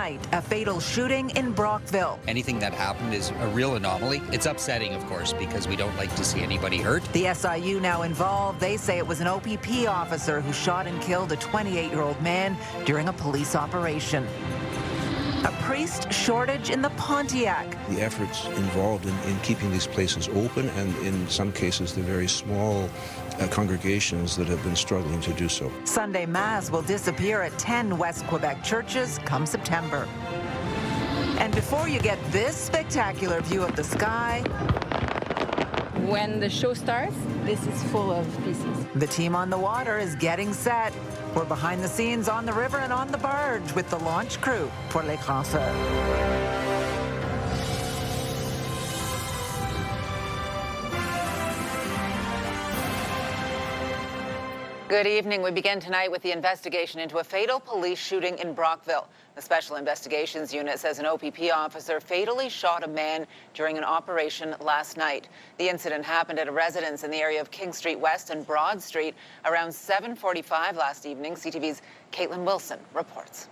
night, a fatal shooting in Brockville. Anything that happened is a real anomaly. It's upsetting, of course, because we don't like to see anybody hurt. The SIU now involved. They say it was an OPP officer who shot and killed a 28-year-old man during a police operation. A priest shortage in the Pontiac. The efforts involved in keeping these places open, and in some cases the very small congregations that have been struggling to do so. Sunday Mass will disappear at 10 West Quebec churches come September. And before you get this spectacular view of the sky, when the show starts, this is full of pieces. the team on the water is getting set. We're behind the scenes on the river and on the barge with the launch crew for Les Grands Feux. Good evening. We begin tonight with the investigation into a fatal police shooting in Brockville. The Special Investigations Unit says an OPP officer fatally shot a man during an operation last night. The incident happened at a residence in the area of King Street West and Broad Street around 7:45 last evening. CTV's Katelyn Wilson reports.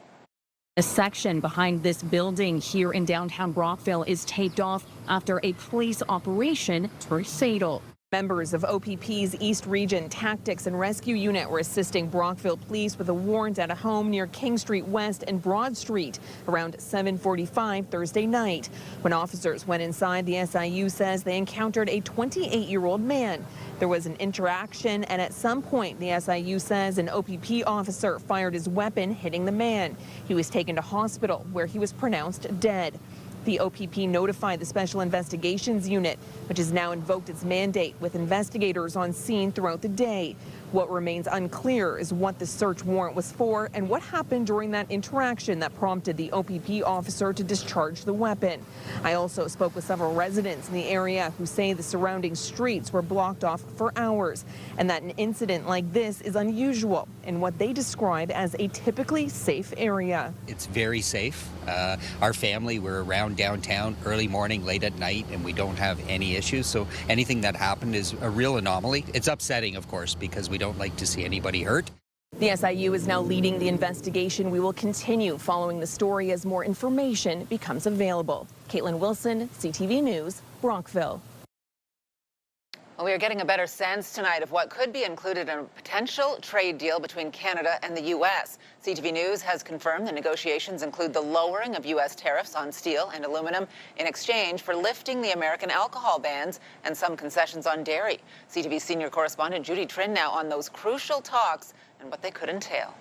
A section behind this building here in downtown Brockville is taped off after a police operation turned fatal. Members of OPP's East Region Tactics and Rescue Unit were assisting Brockville Police with a warrant at a home near King Street West and Broad Street around 7:45 Thursday night. When officers went inside, the SIU says they encountered a 28-year-old man. There was an interaction, and at some point, the SIU says an OPP officer fired his weapon, hitting the man. He was taken to hospital, where he was pronounced dead. The OPP notified the Special Investigations Unit, which has now invoked its mandate with investigators on scene throughout the day. What remains unclear is what the search warrant was for and what happened during that interaction that prompted the OPP officer to discharge the weapon. I also spoke with several residents in the area who say the surrounding streets were blocked off for hours and that an incident like this is unusual in what they describe as a typically safe area. It's very safe. Our family, we're around downtown early morning, late at night, and we don't have any issues. So anything that happened is a real anomaly. It's upsetting, of course, because we don't like to see anybody hurt. The SIU is now leading the investigation. We will continue following the story as more information becomes available. Katelyn Wilson, CTV News, Brockville. Well, we are getting a better sense tonight of what could be included in a potential trade deal between Canada and the U.S. CTV News has confirmed the negotiations include the lowering of U.S. tariffs on steel and aluminum in exchange for lifting the American alcohol bans and some concessions on dairy. CTV senior correspondent Judy Trin now on those crucial talks and what they could entail.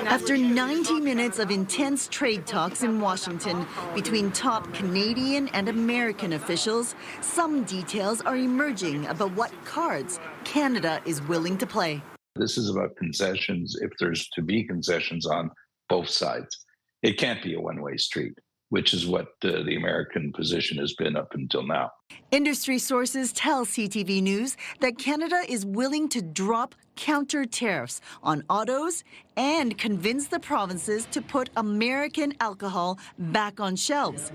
After 90 minutes of intense trade talks in Washington between top Canadian and American officials, some details are emerging about what cards Canada is willing to play. This is about concessions, if there's to be concessions on both sides. It can't be a one-way street, which is what the American position has been up until now. Industry sources tell CTV News that Canada is willing to drop counter tariffs on autos and convince the provinces to put American alcohol back on shelves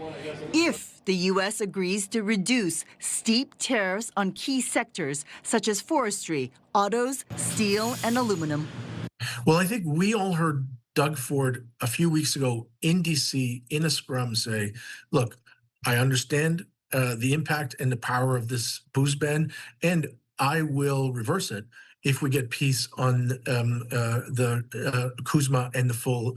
if the U.S. agrees to reduce steep tariffs on key sectors such as forestry, autos, steel, and aluminum. Well, I think we all heard Doug Ford a few weeks ago in D.C. in a scrum say, look, I understand the impact and the power of this booze ban, and I will reverse it if we get peace on the CUSMA and the full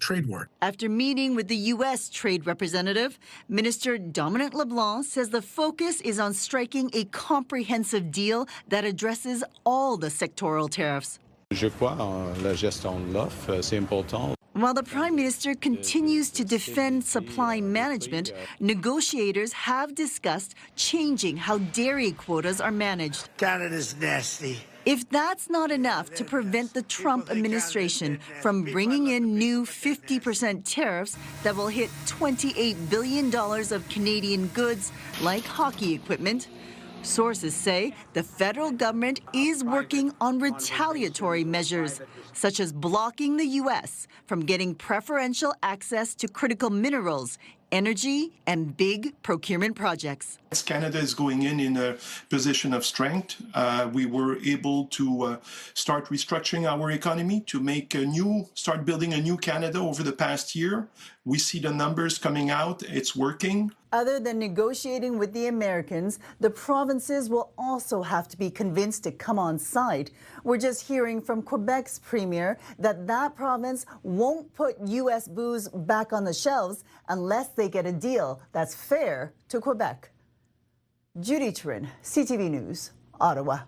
trade war. After meeting with the U.S. trade representative, Minister Dominic LeBlanc says the focus is on striking a comprehensive deal that addresses all the sectoral tariffs. Je crois en la gestion de l'offre, c'est important. While the Prime Minister continues to defend supply management, negotiators have discussed changing how dairy quotas are managed. Canada's nasty. If that's not enough to prevent the Trump administration from bringing in new 50% tariffs that will hit $28 billion of Canadian goods like hockey equipment, sources say the federal government is working on retaliatory measures, such as blocking the U.S. from getting preferential access to critical minerals energy and big procurement projects. Canada is going in a position of strength. We were able to start restructuring our economy to start building a new Canada over the past year. We see the numbers coming out. It's working. Other than negotiating with the Americans, the provinces will also have to be convinced to come on side. We're just hearing from Quebec's premier that province won't put U.S. booze back on the shelves unless they get a deal that's fair to Quebec. Judy Turin, CTV News, Ottawa.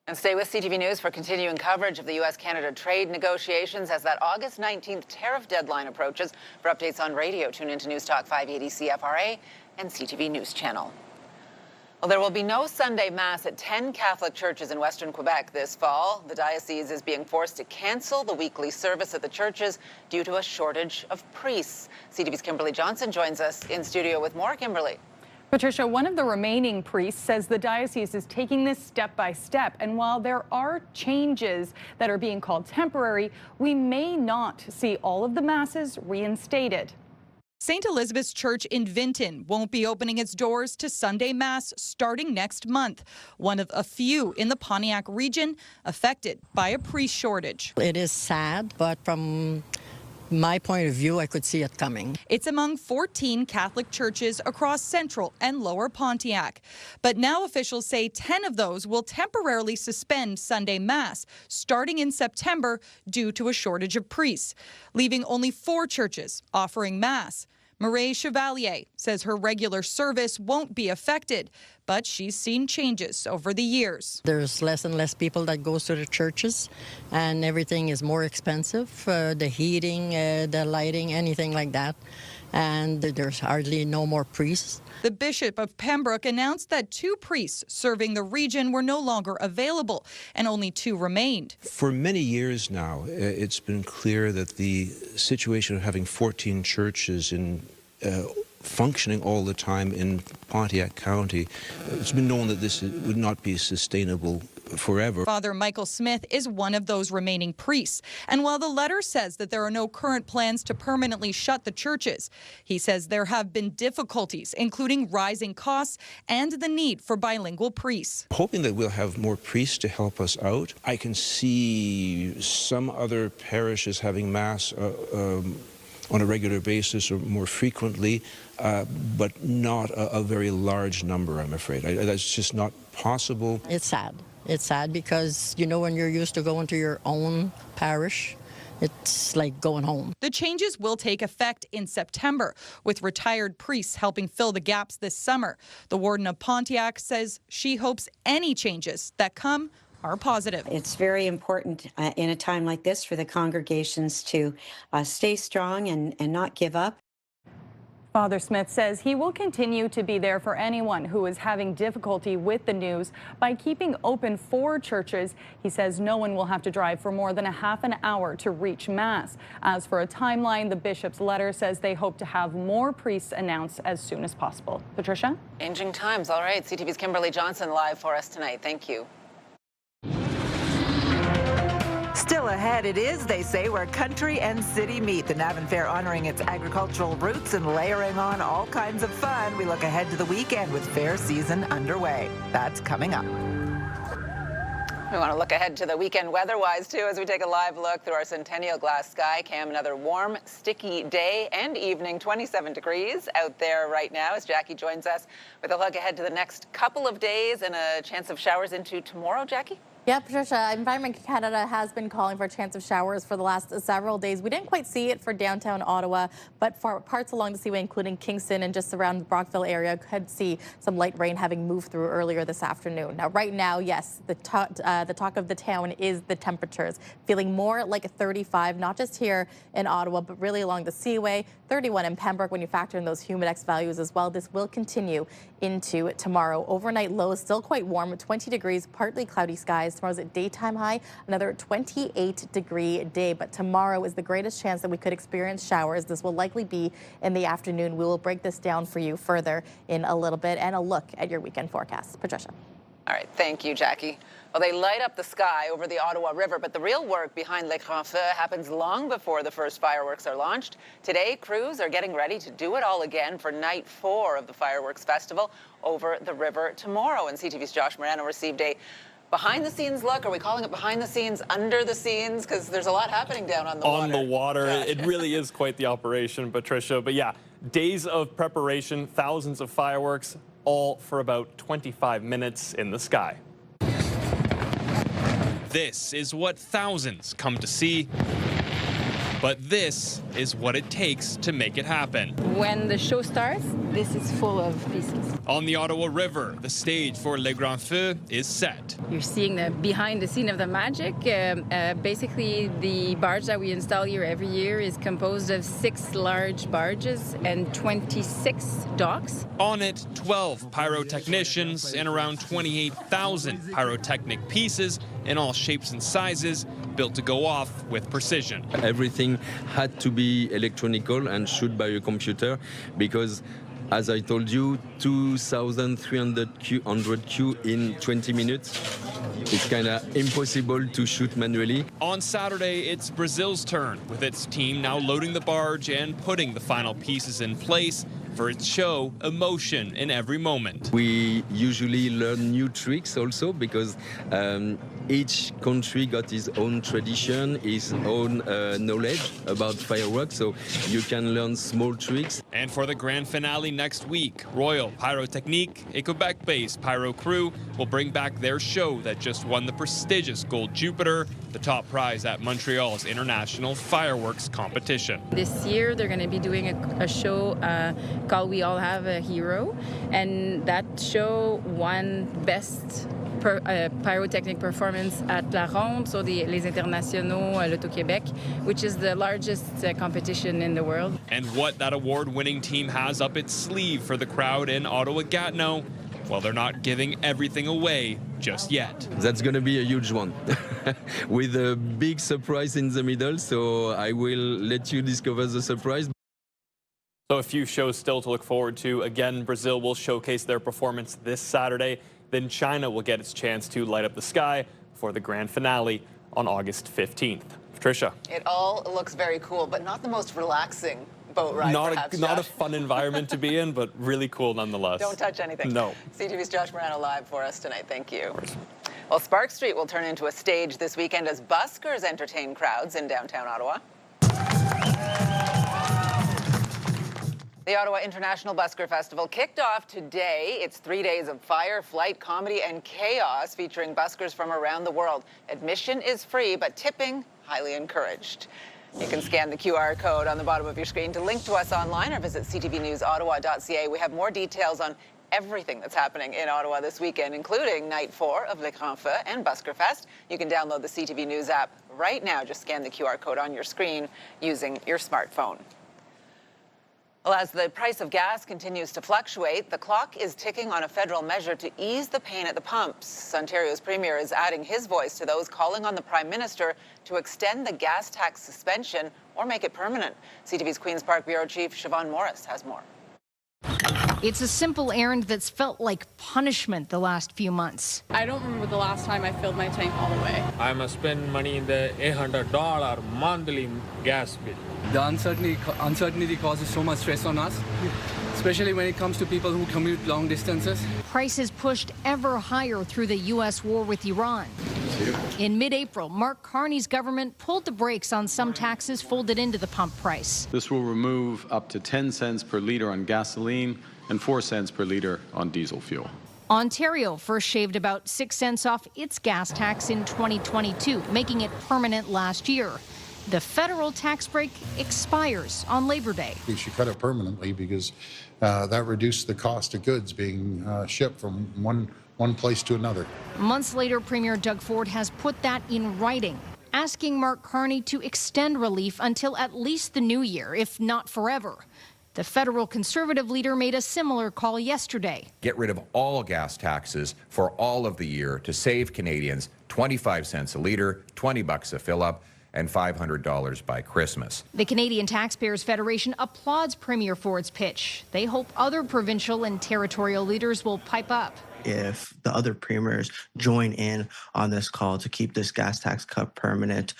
And stay with CTV News for continuing coverage of the U.S.-Canada trade negotiations as that August 19th tariff deadline approaches. For updates on radio, tune into News Talk 580 CFRA and CTV News Channel. Well, there will be no Sunday Mass at 10 Catholic churches in Western Quebec this fall. The diocese is being forced to cancel the weekly service at the churches due to a shortage of priests. CTV's Kimberley Johnson joins us in studio with more. Kimberley. Patricia, one of the remaining priests says the diocese is taking this step by step. And while there are changes that are being called temporary, we may not see all of the masses reinstated. St. Elizabeth's Church in Vinton won't be opening its doors to Sunday Mass starting next month, one of a few in the Pontiac region affected by a priest shortage. It is sad, but from my point of view, I could see it coming. It's among 14 Catholic churches across Central and Lower Pontiac. But now officials say 10 of those will temporarily suspend Sunday Mass starting in September due to a shortage of priests, leaving only 4 churches offering Mass. Mireille Chevalier says her regular service won't be affected, but she's seen changes over the years. There's less and less people that goes to the churches, and everything is more expensive, the heating, the lighting, anything like that, and there's hardly no more priests. The Bishop of Pembroke announced that 2 priests serving the region were no longer available, and only 2 remained. For many years now, it's been clear that the situation of having 14 churches in functioning all the time in Pontiac County, it's been known that this would not be sustainable forever. Father Michael Smith is one of those remaining priests. And while the letter says that there are no current plans to permanently shut the churches, he says there have been difficulties, including rising costs and the need for bilingual priests. Hoping that we'll have more priests to help us out. I can see some other parishes having Mass on a regular basis or more frequently, but not a very large number, I'm afraid. That's just not possible. It's sad. It's sad because, you know, when you're used to going to your own parish, it's like going home. The changes will take effect in September, with retired priests helping fill the gaps this summer. The warden of Pontiac says she hopes any changes that come are positive. It's very important in a time like this for the congregations to stay strong and not give up. Father Smith says he will continue to be there for anyone who is having difficulty with the news by keeping open 4 churches. He says no one will have to drive for more than a half an hour to reach Mass. As for a timeline, the bishop's letter says they hope to have more priests announced as soon as possible. Patricia? Changing times. All right. CTV's Kimberley Johnson live for us tonight. Thank you. Still ahead, it is, they say, where country and city meet. The Navan Fair honoring its agricultural roots and layering on all kinds of fun. We look ahead to the weekend with fair season underway. That's coming up. We want to look ahead to the weekend weather-wise, too, as we take a live look through our Centennial Glass sky cam. Another warm, sticky day and evening, 27 degrees out there right now as Jackie joins us with a look ahead to the next couple of days and a chance of showers into tomorrow. Jackie? Yeah, Patricia, Environment Canada has been calling for a chance of showers for the last several days. We didn't quite see it for downtown Ottawa, but for parts along the Seaway, including Kingston and just around the Brockville area, could see some light rain having moved through earlier this afternoon. Now, right now, yes, the talk of the town is the temperatures. Feeling more like 35, not just here in Ottawa, but really along the Seaway. 31 in Pembroke when you factor in those humidex values as well. This will continue into tomorrow. Overnight lows still quite warm, 20 degrees, partly cloudy skies. Tomorrow's a daytime high, another 28-degree day. But tomorrow is the greatest chance that we could experience showers. This will likely be in the afternoon. We will break this down for you further in a little bit and a look at your weekend forecast. Patricia. All right, thank you, Jackie. Well, they light up the sky over the Ottawa River, but the real work behind Les Grands Feux happens long before the first fireworks are launched. Today, crews are getting ready to do it all again for night 4 of the fireworks festival over the river tomorrow. And CTV's Josh Marano received a behind-the-scenes look. Are we calling it behind the scenes, under the scenes? Because there's a lot happening down on the water. On the water. Josh. It really is quite the operation, Patricia. But yeah, days of preparation, thousands of fireworks, all for about 25 minutes in the sky. This is what thousands come to see, but this is what it takes to make it happen. When the show starts, this is full of pieces. On the Ottawa River, the stage for Les Grands Feux is set. You're seeing the behind the scene of the magic. Basically, the barge that we install here every year is composed of 6 large barges and 26 docks. On it, 12 pyrotechnicians and around 28,000 pyrotechnic pieces in all shapes and sizes, built to go off with precision. Everything had to be electronical and shoot by a computer because, as I told you, 2,300 Q in 20 minutes. It's kind of impossible to shoot manually. On Saturday, it's Brazil's turn, with its team now loading the barge and putting the final pieces in place for its show emotion in every moment. We usually learn new tricks also because each country got its own tradition, its own knowledge about fireworks, so you can learn small tricks. And for the grand finale next week, Royal Pyrotechnique, a Quebec-based pyro crew, will bring back their show that just won the prestigious Gold Jupiter, the top prize at Montreal's International Fireworks Competition. This year, they're going to be doing a show called We All Have a Hero, and that show won best pyrotechnic performance at La Ronde, so Les Internationaux, l'Auto-Québec, which is the largest competition in the world. And what that award-winning team has up its sleeve for the crowd in Ottawa-Gatineau, well, they're not giving everything away just yet. That's going to be a huge one, with a big surprise in the middle, so I will let you discover the surprise. So a few shows still to look forward to. Again, Brazil will showcase their performance this Saturday. Then China will get its chance to light up the sky for the grand finale on August 15th. Patricia. It all looks very cool, but not the most relaxing boat ride, Not a fun environment to be in, but really cool nonetheless. Don't touch anything. No. CTV's Josh Marano live for us tonight. Thank you. Well, Spark Street will turn into a stage this weekend as buskers entertain crowds in downtown Ottawa. The Ottawa International Busker Festival kicked off today. It's 3 days of fire, flight, comedy, and chaos featuring buskers from around the world. Admission is free, but tipping highly encouraged. You can scan the QR code on the bottom of your screen to link to us online or visit ctvnewsottawa.ca. We have more details on everything that's happening in Ottawa this weekend, including night 4 of Les Grands Feux and Busker Fest. You can download the CTV News app right now. Just scan the QR code on your screen using your smartphone. Well, as the price of gas continues to fluctuate, the clock is ticking on a federal measure to ease the pain at the pumps. Ontario's premier is adding his voice to those calling on the Prime Minister to extend the gas tax suspension or make it permanent. CTV's Queen's Park Bureau Chief Siobhan Morris has more. It's a simple errand that's felt like punishment the last few months. I don't remember the last time I filled my tank all the way. I must spend money in the $800 monthly gas bill. The uncertainty causes so much stress on us, especially when it comes to people who commute long distances. Prices pushed ever higher through the U.S. war with Iran. In mid-April, Mark Carney's government pulled the brakes on some taxes folded into the pump price. This will remove up to 10 cents per litre on gasoline and 4 cents per litre on diesel fuel. Ontario first shaved about 6 cents off its gas tax in 2022, making it permanent last year. The federal tax break expires on Labor Day. We should cut it permanently because that reduced the cost of goods being shipped from one place to another. Months later, Premier Doug Ford has put that in writing, asking Mark Carney to extend relief until at least the new year, if not forever. The federal Conservative leader made a similar call yesterday. Get rid of all gas taxes for all of the year to save Canadians 25 cents a litre, $20 a fill-up, and $500 by Christmas. The Canadian Taxpayers Federation applauds Premier Ford's pitch. They hope other provincial and territorial leaders will pipe up. if the other premiers join in on this call to keep this gas tax cut permanent.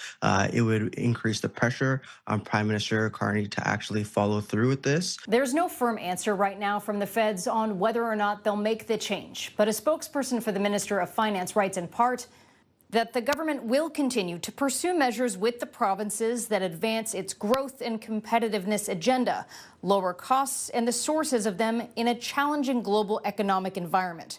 It would increase the pressure on Prime Minister Carney to actually follow through with this. There's no firm answer right now from the feds on whether or not they'll make the change, but a spokesperson for the Minister of Finance writes in part that the government will continue to pursue measures with the provinces that advance its growth and competitiveness agenda, lower costs and the sources of them in a challenging global economic environment.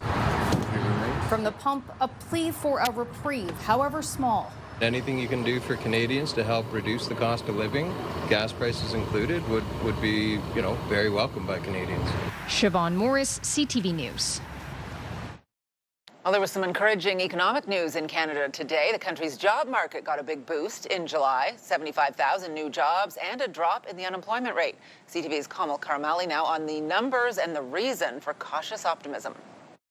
From the pump, a plea for a reprieve, however small. Anything you can do for Canadians to help reduce the cost of living, gas prices included, would be, very welcome by Canadians. Siobhan Morris, CTV News. Well, there was some encouraging economic news in Canada today. The country's job market got a big boost in July, 75,000 new jobs and a drop in the unemployment rate. CTV's Kamal Karamali now on the numbers and the reason for cautious optimism.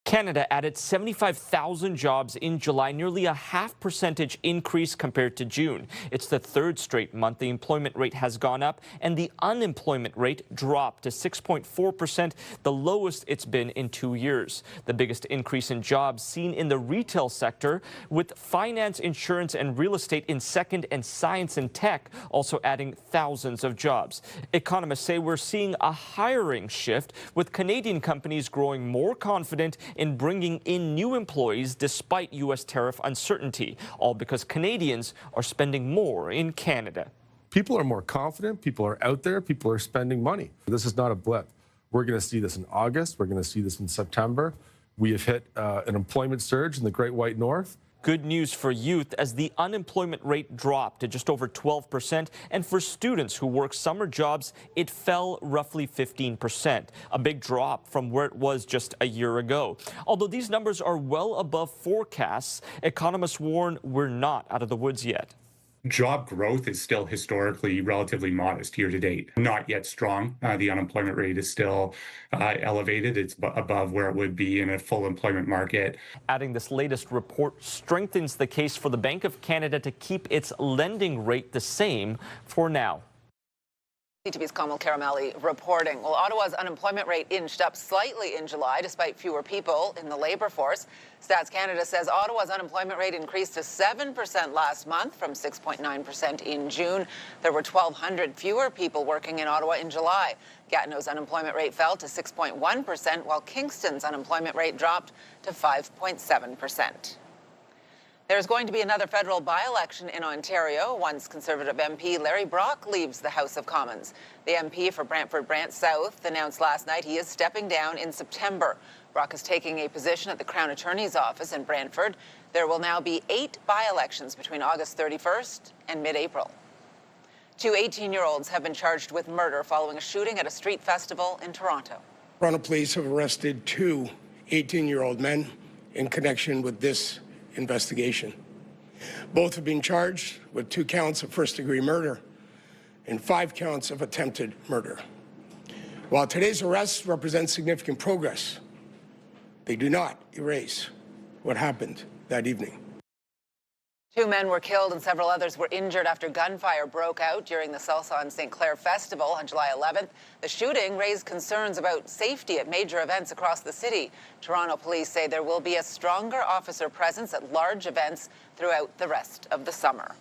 Canada added 75,000 jobs in July, nearly a 0.5% increase compared to June. It's the third straight month the employment rate has gone up and the unemployment rate dropped to 6.4%, the lowest it's been in 2 years. The biggest increase in jobs seen in the retail sector, with finance, insurance and real estate in second and science and tech also adding thousands of jobs. Economists say we're seeing a hiring shift, with Canadian companies growing more confident in bringing in new employees despite U.S. tariff uncertainty, all because Canadians are spending more in Canada. People are more confident, people are out there, people are spending money. This is not a blip. We're going to see this in August, we're going to see this in September. We have hit an employment surge in the Great White North. Good news for youth as the unemployment rate dropped to just over 12%, and for students who work summer jobs, it fell roughly 15%, a big drop from where it was just a year ago. Although these numbers are well above forecasts, economists warn we're not out of the woods yet. Job growth is still historically relatively modest year to date. Not yet strong. The unemployment rate is still elevated. It's above where it would be in a full employment market. Adding this latest report strengthens the case for the Bank of Canada to keep its lending rate the same for now. CTV's Kamal Karamali reporting. Well, Ottawa's unemployment rate inched up slightly in July despite fewer people in the labour force. Stats Canada says Ottawa's unemployment rate increased to 7% last month from 6.9% in June. There were 1,200 fewer people working in Ottawa in July. Gatineau's unemployment rate fell to 6.1%, while Kingston's unemployment rate dropped to 5.7%. There's going to be another federal by-election in Ontario once Conservative MP Larry Brock leaves the House of Commons. The MP for Brantford-Brant South announced last night he is stepping down in September. Brock is taking a position at the Crown Attorney's office in Brantford. There will now be 8 by-elections between August 31st and mid-April. 2 18-year-olds have been charged with murder following a shooting at a street festival in Toronto. Toronto police have arrested 2 18-year-old men in connection with this investigation. Both have been charged with 2 counts of first-degree murder and 5 counts of attempted murder. While today's arrests represent significant progress, they do not erase what happened that evening. 2 men were killed and several others were injured after gunfire broke out during the Salsa on St. Clair Festival on July 11th. The shooting raised concerns about safety at major events across the city. Toronto police say there will be a stronger officer presence at large events throughout the rest of the summer.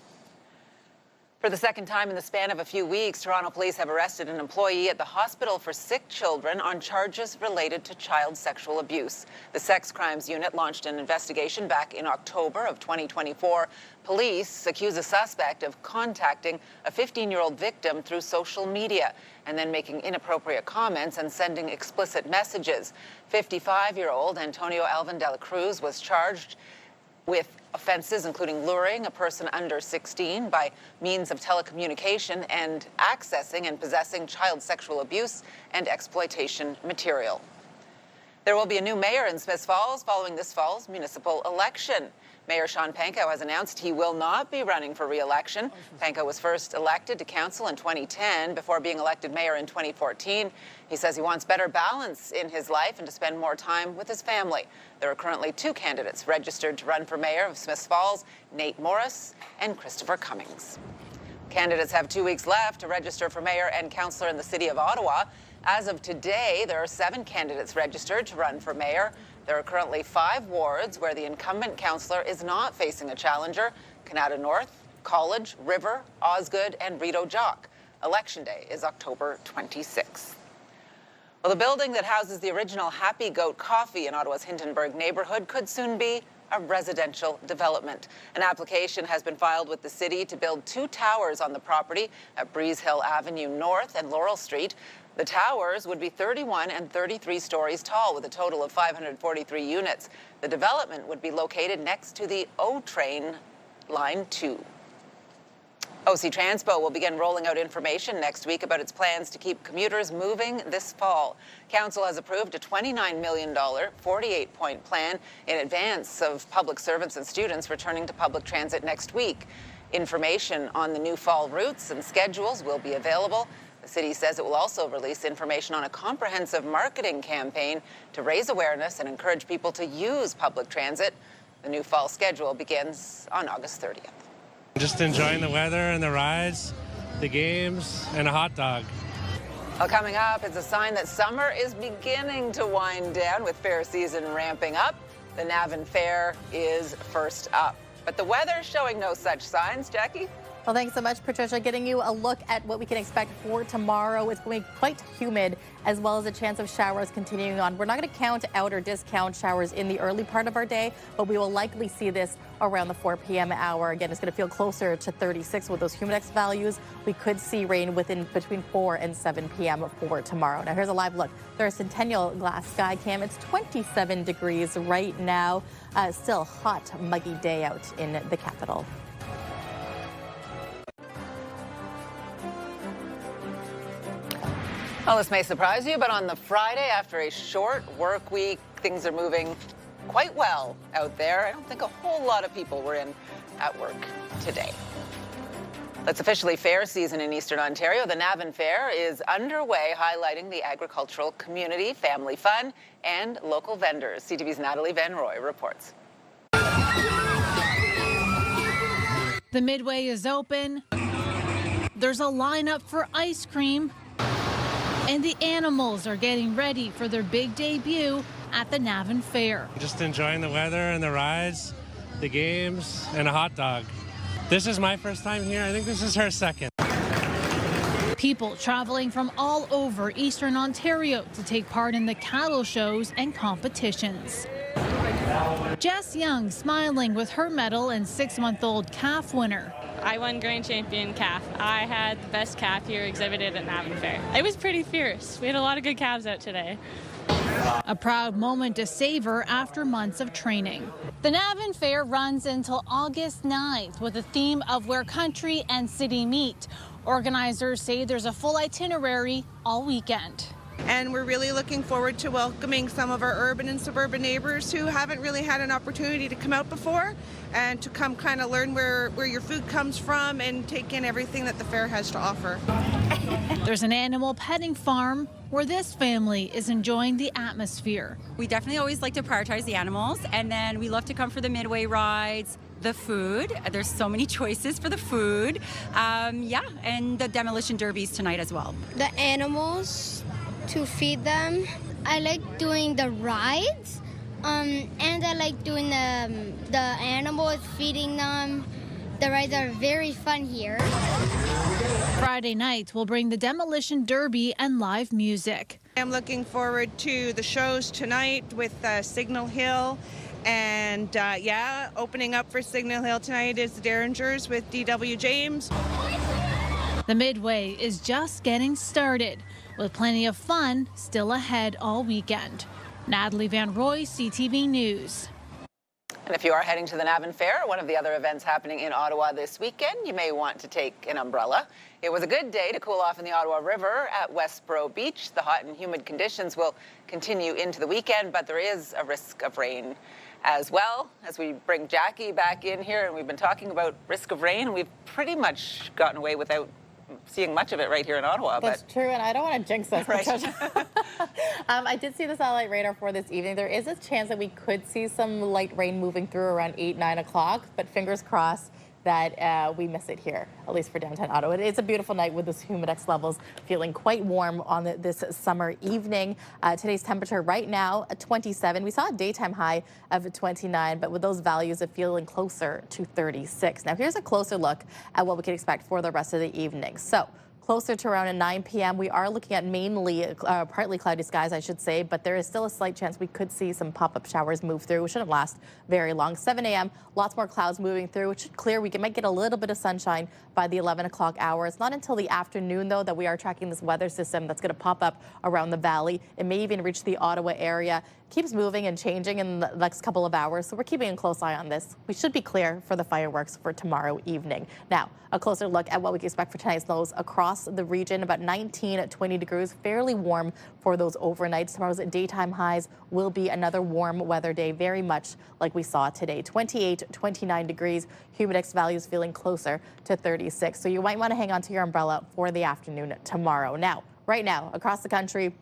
For the second time in the span of a few weeks, Toronto police have arrested an employee at the Hospital for Sick Children on charges related to child sexual abuse. The Sex Crimes Unit launched an investigation back in October of 2024. Police accuse a suspect of contacting a 15-year-old victim through social media and then making inappropriate comments and sending explicit messages. 55-year-old Antonio Alvin de la Cruz was charged with offenses including luring a person under 16 by means of telecommunication and accessing and possessing child sexual abuse and exploitation material. There will be a new mayor in Smiths Falls following this fall's municipal election. Mayor Sean Pankow has announced he will not be running for re-election. Pankow was first elected to council in 2010 before being elected mayor in 2014. He says he wants better balance in his life and to spend more time with his family. There are currently 2 candidates registered to run for mayor of Smiths Falls, Nate Morris and Christopher Cummings. Candidates have 2 weeks left to register for mayor and councillor in the city of Ottawa. As of today, there are 7 candidates registered to run for mayor. There are currently 5 wards where the incumbent councillor is not facing a challenger: Canada North, College, River, Osgood, and Rideau Jock. Election day is October 26th. Well, the building that houses the original Happy Goat Coffee in Ottawa's Hintonburg neighbourhood could soon be a residential development. An application has been filed with the city to build 2 towers on the property at Breeze Hill Avenue North and Laurel Street. The towers would be 31 and 33 stories tall with a total of 543 units. The development would be located next to the O Train Line 2. OC Transpo will begin rolling out information next week about its plans to keep commuters moving this fall. Council has approved a $29 million, 48-point plan in advance of public servants and students returning to public transit next week. Information on the new fall routes and schedules will be available. The city says it will also release information on a comprehensive marketing campaign to raise awareness and encourage people to use public transit. The new fall schedule begins on August 30th. Just enjoying the weather and the rides, the games, and a hot dog. Well, coming up, it's a sign that summer is beginning to wind down with fair season ramping up. The Navan Fair is first up. But the weather's showing no such signs. Jackie? Well, thanks so much, Patricia. Getting you a look at what we can expect for tomorrow. It's going to be quite humid, as well as a chance of showers continuing on. We're not going to count out or discount showers in the early part of our day, but we will likely see this around the 4 p.m. hour. Again, it's going to feel closer to 36 with those humidex values. We could see rain between 4 and 7 p.m. for tomorrow. Now, here's a live look. There's Centennial Glass Sky Cam. It's 27 degrees right now. Still hot, muggy day out in the capital. Well, this may surprise you, but on the Friday, after a short work week, things are moving quite well out there. I don't think a whole lot of people were in at work today. It's officially fair season in Eastern Ontario. The Navan Fair is underway, highlighting the agricultural community, family fun, and local vendors. CTV's Natalie Van Roy reports. The Midway is open. There's a lineup for ice cream. And the animals are getting ready for their big debut at the Navan Fair. Just enjoying the weather and the rides, the games, and a hot dog. This is my first time here. I think this is her second. People traveling from all over Eastern Ontario to take part in the cattle shows and competitions. Jess Young smiling with her medal and 6-month-old calf winner. I won Grand Champion calf. I had the best calf here exhibited at Navan Fair. It was pretty fierce. We had a lot of good calves out today. A proud moment to savor after months of training. The Navan Fair runs until August 9th with a theme of where country and city meet. Organizers say there's a full itinerary all weekend. And we're really looking forward to welcoming some of our urban and suburban neighbors who haven't really had an opportunity to come out before and to come kind of learn where your food comes from and take in everything that the fair has to offer. There's an animal petting farm where this family is enjoying the atmosphere. We definitely always like to prioritize the animals, and then we love to come for the midway rides, the food. There's so many choices for the food. And the demolition derbies tonight as well. The animals, to feed them. I like doing the rides, and I like doing the animals, feeding them. The rides are very fun here. Friday night will bring the demolition derby and live music. I'm looking forward to the shows tonight with Signal Hill. And opening up for Signal Hill tonight is the Derringers with D.W. James. The Midway is just getting started, with plenty of fun still ahead all weekend. Natalie Van Roy, CTV News. And if you are heading to the Navan Fair, one of the other events happening in Ottawa this weekend, you may want to take an umbrella. It was a good day to cool off in the Ottawa River at Westboro Beach. The hot and humid conditions will continue into the weekend, but there is a risk of rain as well. As we bring Jackie back in here, and we've been talking about risk of rain, and we've pretty much gotten away without seeing much of it right here in Ottawa. That's true, and I don't want to jinx us. Right. I did see the satellite radar for this evening. There is a chance that we could see some light rain moving through around 8, 9 o'clock, but fingers crossed that we miss it here, at least for downtown Ottawa. It is a beautiful night with those humidex levels feeling quite warm on this summer evening. Today's temperature right now at 27. We saw a daytime high of 29, but with those values of feeling closer to 36. Now here's a closer look at what we can expect for the rest of the evening. So closer to around 9 p.m. We are looking at mainly partly cloudy skies, I should say, but there is still a slight chance we could see some pop-up showers move through. It shouldn't last very long. 7 a.m., lots more clouds moving through. It should clear. We might get a little bit of sunshine by the 11 o'clock hour. It's not until the afternoon, though, that we are tracking this weather system that's going to pop up around the valley. It may even reach the Ottawa area. Keeps moving and changing in the next couple of hours, so we're keeping a close eye on this. We should be clear for the fireworks for tomorrow evening. Now, a closer look at what we can expect for tonight's lows across the region. About 19 at 20 degrees, fairly warm for those overnights. Tomorrow's daytime highs will be another warm weather day, very much like we saw today. 28, 29 degrees, humidex values feeling closer to 36. So you might want to hang on to your umbrella for the afternoon tomorrow. Now, right now, across the country,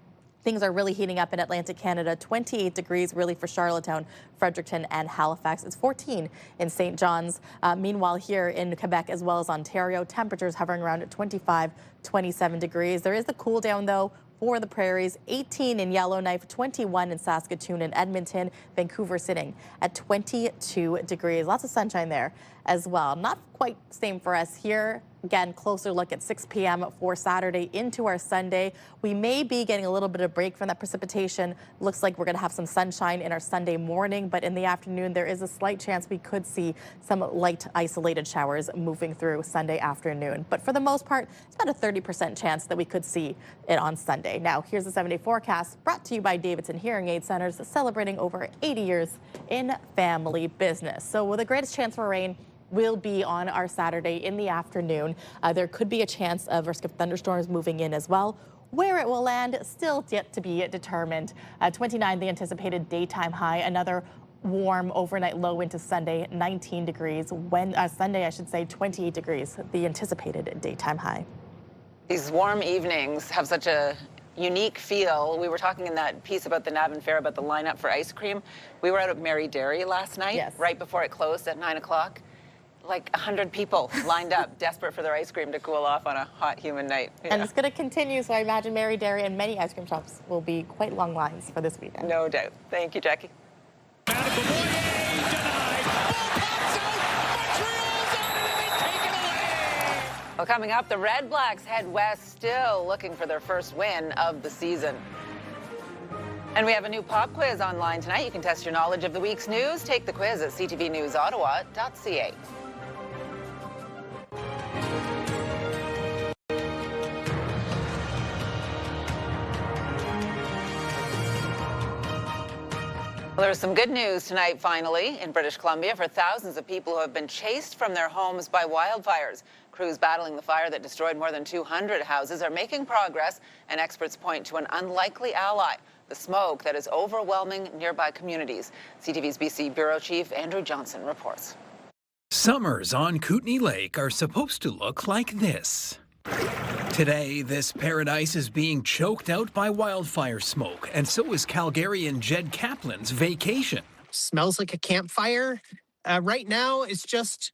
things are really heating up in Atlantic Canada. 28 degrees really for Charlottetown, Fredericton and Halifax. It's 14 in St. John's. Meanwhile, here in Quebec as well as Ontario, temperatures hovering around at 25, 27 degrees. There is the cool down, though, for the prairies. 18 in Yellowknife, 21 in Saskatoon and Edmonton. Vancouver sitting at 22 degrees. Lots of sunshine there as well. Not quite the same for us here. Again, closer look at 6 p.m. for Saturday into our Sunday. We may be getting a little bit of break from that precipitation. Looks like we're going to have some sunshine in our Sunday morning, but in the afternoon, there is a slight chance we could see some light isolated showers moving through Sunday afternoon. But for the most part, it's about a 30% chance that we could see it on Sunday. Now, here's the 7-day forecast brought to you by Davidson Hearing Aid Centers, celebrating over 80 years in family business. So with the greatest chance for rain will be on our Saturday in the afternoon. There could be a chance of risk of thunderstorms moving in as well. Where it will land, still yet to be determined. 29, the anticipated daytime high. Another warm overnight low into Sunday, 19 degrees. Sunday, I should say, 28 degrees, the anticipated daytime high. These warm evenings have such a unique feel. We were talking in that piece about the Navan Fair about the lineup for ice cream. We were out at Mary Dairy last night, right before it closed at 9 o'clock. Like 100 people lined up, desperate for their ice cream to cool off on a hot, humid night. Yeah. And it's going to continue, so I imagine Mary Dairy and many ice cream shops will be quite long lines for this weekend. No doubt. Thank you, Jackie. Well, coming up, the Red Blacks head west, still looking for their first win of the season. And we have a new pop quiz online tonight. You can test your knowledge of the week's news. Take the quiz at ctvnewsottawa.ca. Well, there's some good news tonight, finally, in British Columbia for thousands of people who have been chased from their homes by wildfires. Crews battling the fire that destroyed more than 200 houses are making progress, and experts point to an unlikely ally, the smoke that is overwhelming nearby communities. CTV's BC Bureau Chief Andrew Johnson reports. Summers on Kootenay Lake are supposed to look like this. Today, this paradise is being choked out by wildfire smoke, and so is Calgarian Jed Kaplan's vacation. Smells like a campfire. Right now, it's just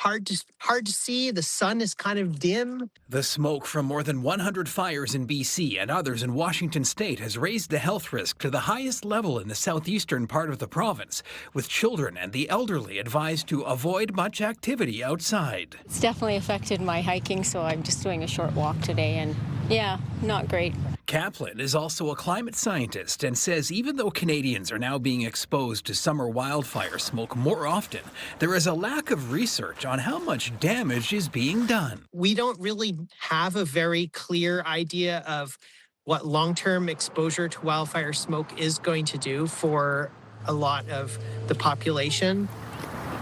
hard to see. The sun is kind of dim. The smoke from more than 100 fires in BC and others in Washington state has raised the health risk to the highest level in the southeastern part of the province, with children and the elderly advised to avoid much activity outside. It's definitely affected my hiking, so I'm just doing a short walk today, and yeah, not great. Kaplan is also a climate scientist and says even though Canadians are now being exposed to summer wildfire smoke more often, there is a lack of research on how much damage is being done. We don't really have a very clear idea of what long-term exposure to wildfire smoke is going to do for a lot of the population.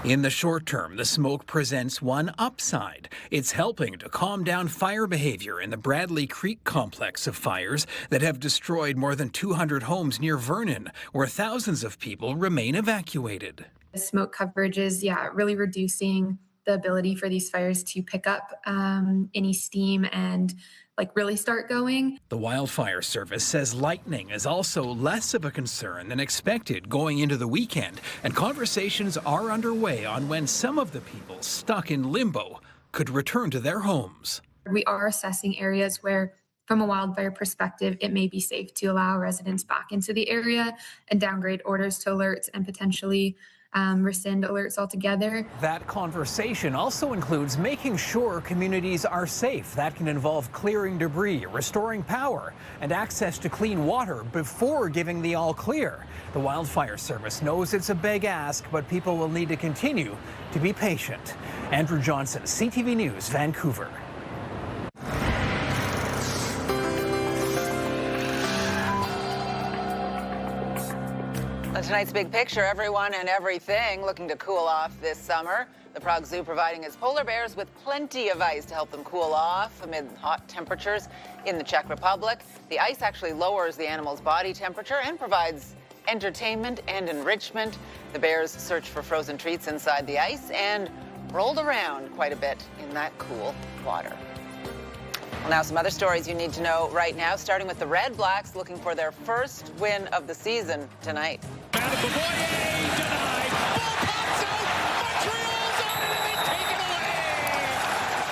In the short term, the smoke presents one upside. It's helping to calm down fire behavior in the Bradley Creek complex of fires that have destroyed more than 200 homes near Vernon, where thousands of people remain evacuated. The smoke coverage is, really reducing the ability for these fires to pick up any steam and really start going. The wildfire service says lightning is also less of a concern than expected going into the weekend, and conversations are underway on when some of the people stuck in limbo could return to their homes. We are assessing areas where, from a wildfire perspective, it may be safe to allow residents back into the area and downgrade orders to alerts and potentially rescind alerts altogether. That conversation also includes making sure communities are safe. That can involve clearing debris, restoring power, and access to clean water before giving the all clear. The wildfire service knows it's a big ask, but people will need to continue to be patient. Andrew Johnson, CTV News, Vancouver. Tonight's big picture, everyone and everything looking to cool off this summer. The Prague Zoo providing its polar bears with plenty of ice to help them cool off amid hot temperatures in the Czech Republic. The ice actually lowers the animal's body temperature and provides entertainment and enrichment. The bears search for frozen treats inside the ice and rolled around quite a bit in that cool water. Well, now some other stories you need to know right now, starting with the Red Blacks looking for their first win of the season tonight.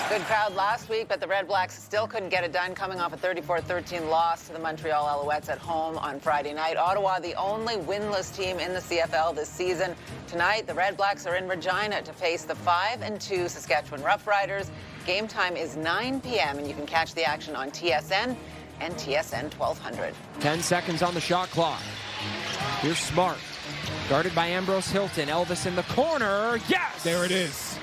Good crowd last week, but the Red Blacks still couldn't get it done, coming off a 34-13 loss to the Montreal Alouettes at home on Friday night. Ottawa, the only winless team in the CFL this season. Tonight, the Red Blacks are in Regina to face the 5-2 Saskatchewan Roughriders. Game time is 9 p.m., and you can catch the action on TSN and TSN 1200. 10 seconds on the shot clock. Here's Smart. Guarded by Ambrose Hilton. Elvis in the corner. Yes! There it is.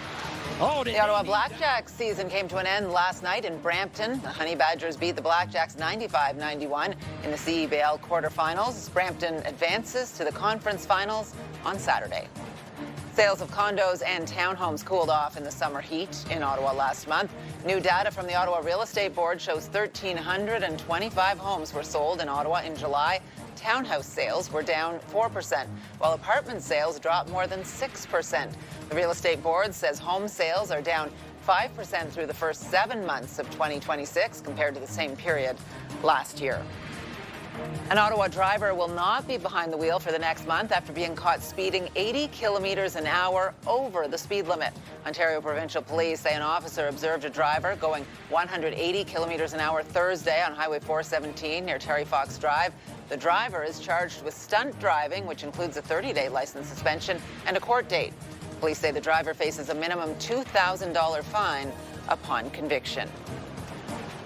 Oh, the Ottawa Blackjacks season came to an end last night in Brampton. The Honey Badgers beat the Blackjacks 95-91 in the CEBL quarterfinals. Brampton advances to the conference finals on Saturday. Sales of condos and townhomes cooled off in the summer heat in Ottawa last month. New data from the Ottawa Real Estate Board shows 1,325 homes were sold in Ottawa in July. Townhouse sales were down 4%, while apartment sales dropped more than 6%. The Real Estate Board says home sales are down 5% through the first 7 months of 2026 compared to the same period last year. An Ottawa driver will not be behind the wheel for the next month after being caught speeding 80 kilometers an hour over the speed limit. Ontario Provincial Police say an officer observed a driver going 180 kilometers an hour Thursday on Highway 417 near Terry Fox Drive. The driver is charged with stunt driving, which includes a 30-day license suspension and a court date. Police say the driver faces a minimum $2,000 fine upon conviction.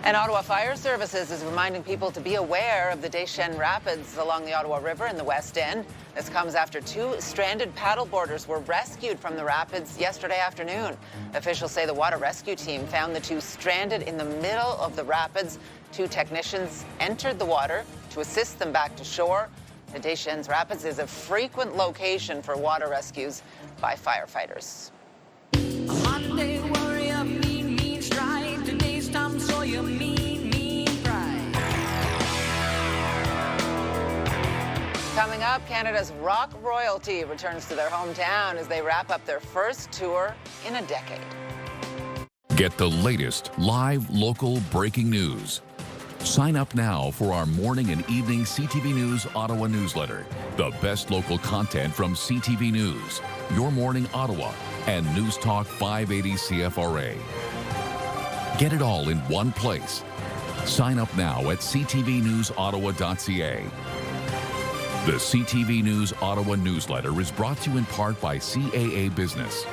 And Ottawa Fire Services is reminding people to be aware of the Deschênes Rapids along the Ottawa River in the West End. This comes after 2 stranded paddleboarders were rescued from the rapids yesterday afternoon. Officials say the water rescue team found the 2 stranded in the middle of the rapids. 2 technicians entered the water to assist them back to shore. The Deschênes Rapids is a frequent location for water rescues by firefighters. Monday warrior, mean stride. Today's Tom Sawyer, mean pride. Coming up, Canada's rock royalty returns to their hometown as they wrap up their first tour in a decade. Get the latest live local breaking news. Sign up now for our morning and evening CTV News Ottawa newsletter. The best local content from CTV News, Your Morning Ottawa, and News Talk 580 CFRA. Get it all in one place. Sign up now at ctvnewsottawa.ca. The CTV News Ottawa newsletter is brought to you in part by CAA Business.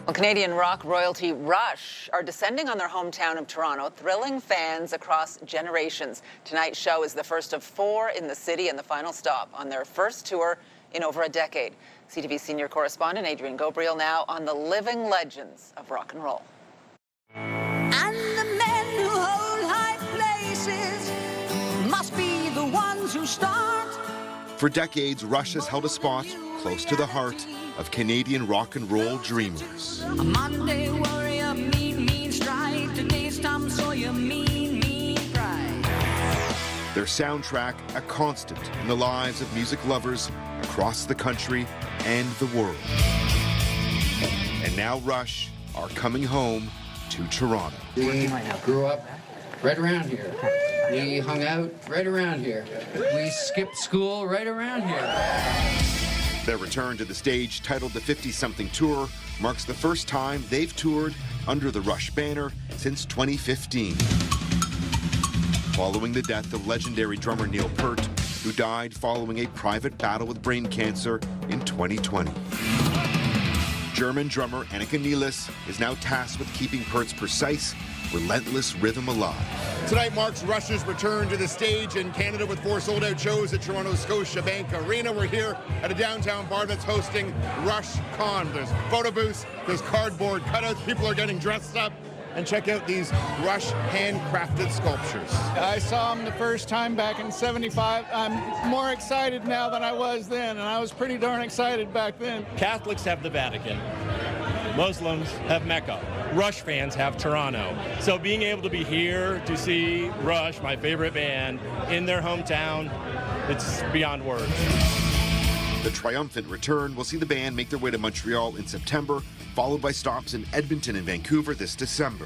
Well, Canadian rock royalty Rush are descending on their hometown of Toronto, thrilling fans across generations. Tonight's show is the first of 4 in the city and the final stop on their first tour in over a decade. CTV senior correspondent Adrian Gabriel now on the living legends of rock and roll. And the men who hold high places must be the ones who start. For decades, Rush has held a spot close to the heart of Canadian rock and roll dreamers. A Monday warrior, mean stride. Today's Tom Sawyer, mean pride. Their soundtrack, a constant in the lives of music lovers across the country and the world. And now Rush are coming home to Toronto. We grew up right around here. We hung out right around here. We skipped school right around here. Their return to the stage, titled the 50-something Tour, marks the first time they've toured under the Rush banner since 2015. Following the death of legendary drummer Neil Peart, who died following a private battle with brain cancer in 2020. German drummer Annika Nielis is now tasked with keeping Peart's precise, relentless rhythm alive. Tonight marks Rush's return to the stage in Canada with 4 sold-out shows at Toronto's Scotiabank Arena. We're here at a downtown bar that's hosting Rush Con. There's photo booths, there's cardboard cutouts, people are getting dressed up. And check out these Rush handcrafted sculptures. I saw them the first time back in '75. I'm more excited now than I was then, and I was pretty darn excited back then. Catholics have the Vatican. Muslims have Mecca. Rush fans have Toronto. So being able to be here to see Rush, my favorite band, in their hometown, it's beyond words. The triumphant return will see the band make their way to Montreal in September, followed by stops in Edmonton and Vancouver this December.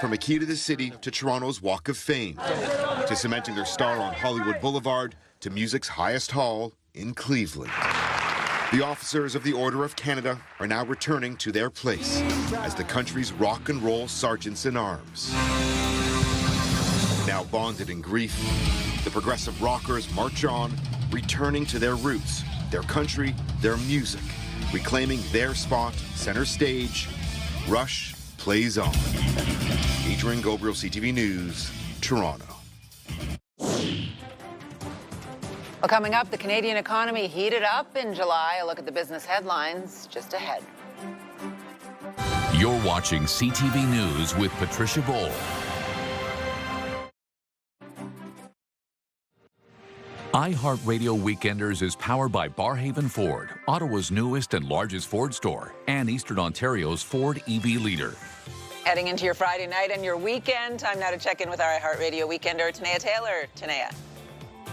From a key to the city to Toronto's Walk of Fame, to cementing their star on Hollywood Boulevard, to music's highest hall in Cleveland. The officers of the Order of Canada are now returning to their place as the country's rock and roll sergeants in arms. Now bonded in grief, the progressive rockers march on, returning to their roots, their country, their music, reclaiming their spot center stage. Rush plays on. Adrian Gobriel, CTV News, Toronto. Well, coming up, the Canadian economy heated up in July. A look at the business headlines just ahead. You're watching CTV News with Patricia Boal. iHeartRadio Weekenders is powered by Barhaven Ford, Ottawa's newest and largest Ford store, and Eastern Ontario's Ford EV leader. Heading into your Friday night and your weekend, time now to check in with our iHeartRadio Weekender, Tanea Taylor. Tanea.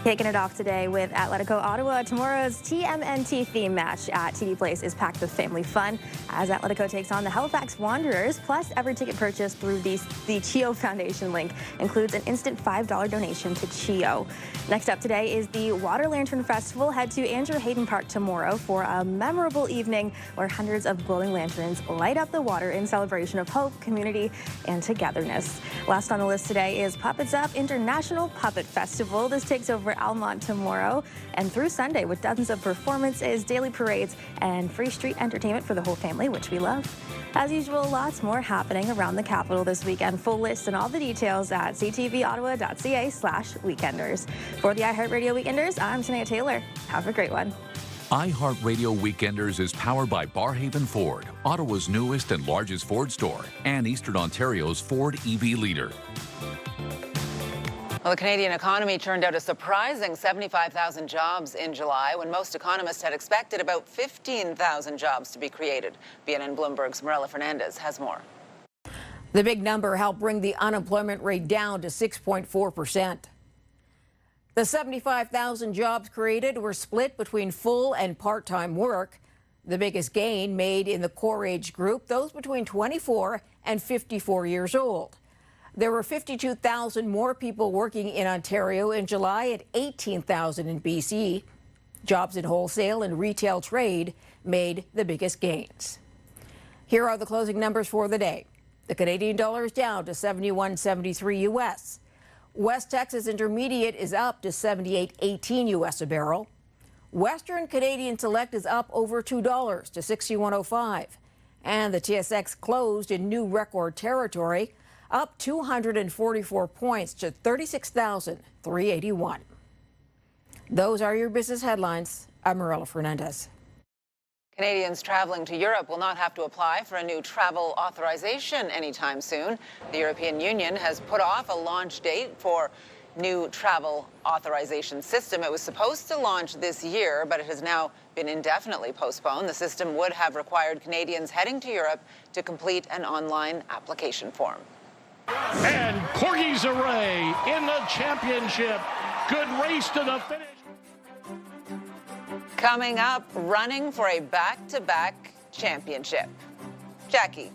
Kicking it off today with Atletico Ottawa. Tomorrow's TMNT theme match at TD Place is packed with family fun as Atletico takes on the Halifax Wanderers. Plus, every ticket purchase through the CHIO Foundation link includes an instant $5 donation to CHIO. Next up today is the Water Lantern Festival. Head to Andrew Hayden Park tomorrow for a memorable evening where hundreds of glowing lanterns light up the water in celebration of hope, community, and togetherness. Last on the list today is Puppets Up International Puppet Festival. This takes over Almont tomorrow and through Sunday with dozens of performances, daily parades, and free street entertainment for the whole family, which we love. As usual, lots more happening around the capital this weekend. Full list and all the details at ctvottawa.ca/weekenders. For the iHeartRadio Weekenders, I'm Tanea Taylor. Have a great one. iHeartRadio Weekenders is powered by Barhaven Ford, Ottawa's newest and largest Ford store, and Eastern Ontario's Ford EV leader. Well, the Canadian economy turned out a surprising 75,000 jobs in July, when most economists had expected about 15,000 jobs to be created. BNN Bloomberg's Marella Fernandez has more. The big number helped bring the unemployment rate down to 6.4%. The 75,000 jobs created were split between full and part-time work. The biggest gain made in the core age group, those between 24 and 54 years old. There were 52,000 more people working in Ontario in July and 18,000 in BC. Jobs in wholesale and retail trade made the biggest gains. Here are the closing numbers for the day. The Canadian dollar is down to 71.73 U.S. West Texas Intermediate is up to 78.18 U.S. a barrel. Western Canadian Select is up over $2 to 61.05. And the TSX closed in new record territory, up 244 points to 36,381. Those are your business headlines. I'm Marella Fernandez. Canadians traveling to Europe will not have to apply for a new travel authorization anytime soon. The European Union has put off a launch date for new travel authorization system. It was supposed to launch this year, but it has now been indefinitely postponed. The system would have required Canadians heading to Europe to complete an online application form. And Corgis Array in the championship. Good race to the finish. Coming up, running for a back-to-back championship. Jackie.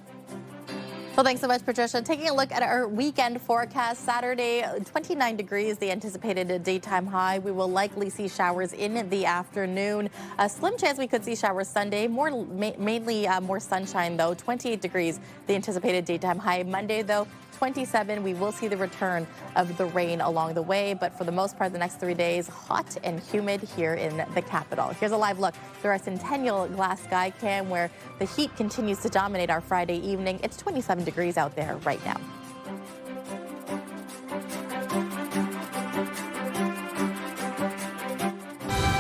Well, thanks so much, Patricia. Taking a look at our weekend forecast, Saturday, 29 degrees, the anticipated daytime high. We will likely see showers in the afternoon. A slim chance we could see showers Sunday, mainly more sunshine, though. 28 degrees, the anticipated daytime high. Monday, though, 27. We will see the return of the rain along the way, but for the most part, the next 3 days, hot and humid here in the capital. Here's a live look through our Centennial Glass Sky Cam, where the heat continues to dominate our Friday evening. It's 27 degrees out there right now.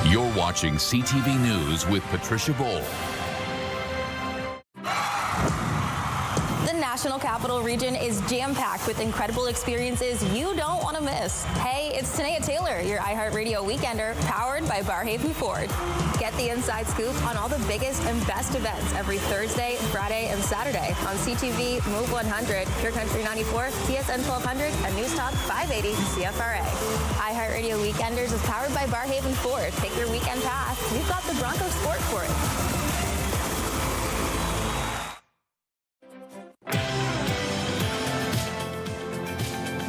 You're watching CTV News with Patricia Boal. The National Capital Region is jam-packed with incredible experiences you don't want to miss. Hey, it's Tanea Taylor, your iHeartRadio Weekender, powered by Barhaven Ford. Get the inside scoop on all the biggest and best events every Thursday, Friday, and Saturday on CTV Move 100, Pure Country 94, TSN 1200, and News Talk 580 CFRA. iHeartRadio Weekenders is powered by Barhaven Ford. Take your weekend pass. We've got the Bronco Sport for it.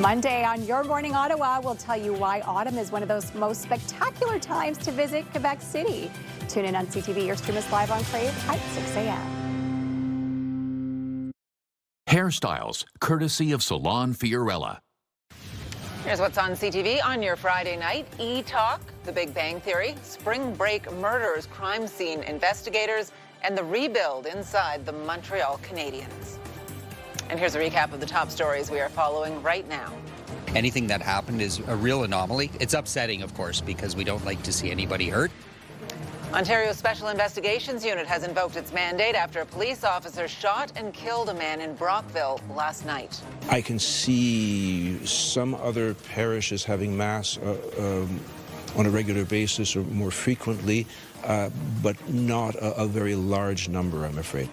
Monday on Your Morning Ottawa, we'll tell you why autumn is one of those most spectacular times to visit Quebec City. Tune in on CTV or stream us live on Crave at 6 a.m. Hairstyles, courtesy of Salon Fiorella. Here's what's on CTV on your Friday night. E-Talk, The Big Bang Theory, Spring Break Murders, crime scene investigators, and the rebuild inside the Montreal Canadiens. And here's a recap of the top stories we are following right now. Anything that happened is a real anomaly. It's upsetting, of course, because we don't like to see anybody hurt. Ontario's Special Investigations Unit has invoked its mandate after a police officer shot and killed a man in Brockville last night. I can see some other parishes having mass on a regular basis or more frequently, but not a very large number, I'm afraid.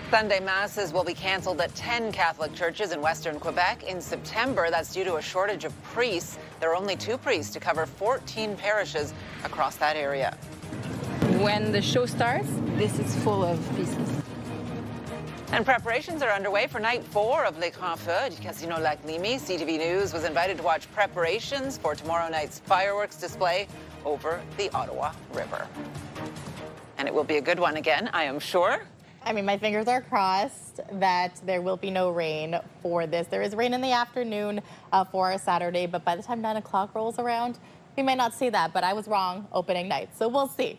Sunday masses will be canceled at 10 Catholic churches in Western Quebec in September. That's due to a shortage of priests. There are only 2 priests to cover 14 parishes across that area. When the show starts, this is full of pieces. And preparations are underway for night 4 of Les Grands Feux du Casino Lac Limi. CTV News was invited to watch preparations for tomorrow night's fireworks display over the Ottawa River. And it will be a good one again, I am sure. I mean, my fingers are crossed that there will be no rain for this. There is rain in the afternoon for Saturday, but by the time 9 o'clock rolls around, we may not see that, but I was wrong opening night, so we'll see.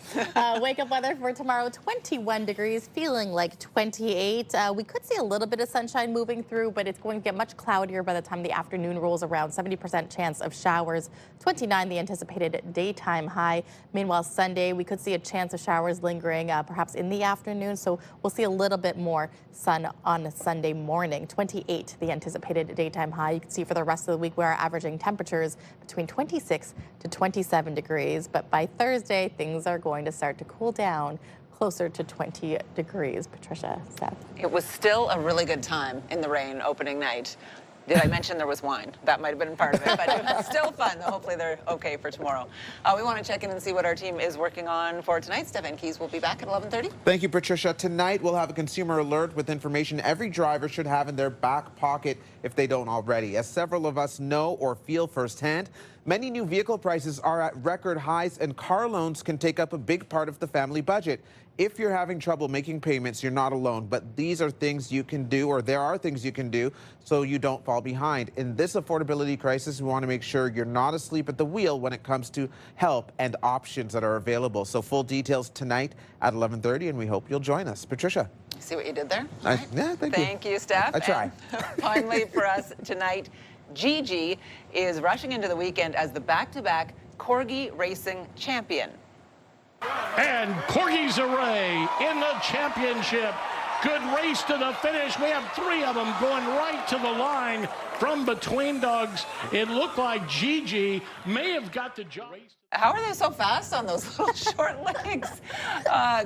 Wake-up weather for tomorrow, 21 degrees, feeling like 28. We could see a little bit of sunshine moving through, but it's going to get much cloudier by the time the afternoon rolls around. 70% chance of showers, 29 the anticipated daytime high. Meanwhile, Sunday, we could see a chance of showers lingering perhaps in the afternoon, so we'll see a little bit more sun on Sunday morning. 28 the anticipated daytime high. You can see for the rest of the week, we're averaging temperatures between 26 to 27 degrees, but by Thursday, things are going to start to cool down closer to 20 degrees. Patricia, Seth. It was still a really good time in the rain opening night. Did I mention there was wine? That might have been part of it, but it was still fun. Hopefully they're okay for tomorrow. We want to check in and see what our team is working on for tonight. Stefan Keys will be back at 11:30. Thank you, Patricia. Tonight we'll have a consumer alert with information every driver should have in their back pocket if they don't already. As several of us know or feel firsthand, many new vehicle prices are at record highs and car loans can take up a big part of the family budget. If you're having trouble making payments, you're not alone, but these are things you can do, or there are things you can do so you don't fall behind. In this affordability crisis, we want to make sure you're not asleep at the wheel when it comes to help and options that are available. So full details tonight at 11:30, and we hope you'll join us. Patricia. See what you did there? Yeah, thank you. Thank you, Steph. I try. And finally for us tonight, Gigi is rushing into the weekend as the back-to-back Corgi Racing Champion. And Corgi's Array in the championship. Good race to the finish. We have 3 of them going right to the line from between dogs. It looked like Gigi may have got the job. How are they so fast on those little short legs?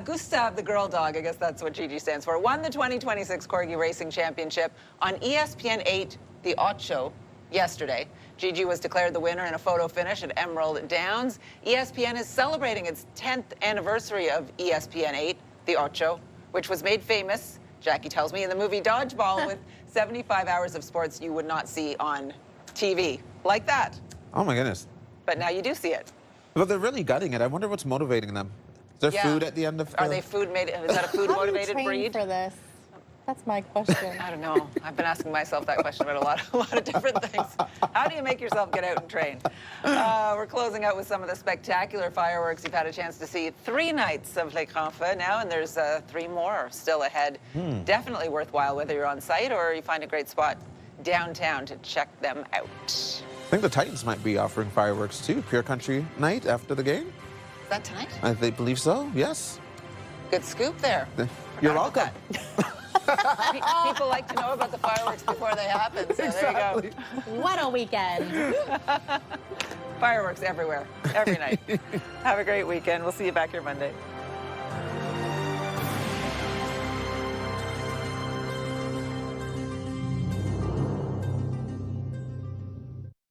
Gustav, the girl dog, I guess that's what Gigi stands for, won the 2026 Corgi Racing Championship on ESPN 8, The Ocho, yesterday. Gigi was declared the winner in a photo finish at Emerald Downs. ESPN is celebrating its 10th anniversary of ESPN 8, the Ocho, which was made famous, Jackie tells me, in the movie Dodgeball with 75 hours of sports you would not see on TV. Like that. Oh my goodness. But now you do see it. But they're really gutting it. I wonder what's motivating them. Is there food at the end of the... Are they food made? Is that a food motivated breed? For this? That's my question. I don't know. I've been asking myself that question about a lot of different things. How do you make yourself get out and train? We're closing out with some of the spectacular fireworks you've had a chance to see. 3 nights of Les Grands Feux now, and there's 3 more still ahead. Definitely worthwhile, whether you're on site or you find a great spot downtown to check them out. I think the Titans might be offering fireworks too. Pure Country night after the game. Is that tonight? I believe so, yes. Good scoop there. You're welcome. People like to know about the fireworks before they happen, so there you go. What a weekend. Fireworks everywhere, every night. Have a great weekend. We'll see you back here Monday.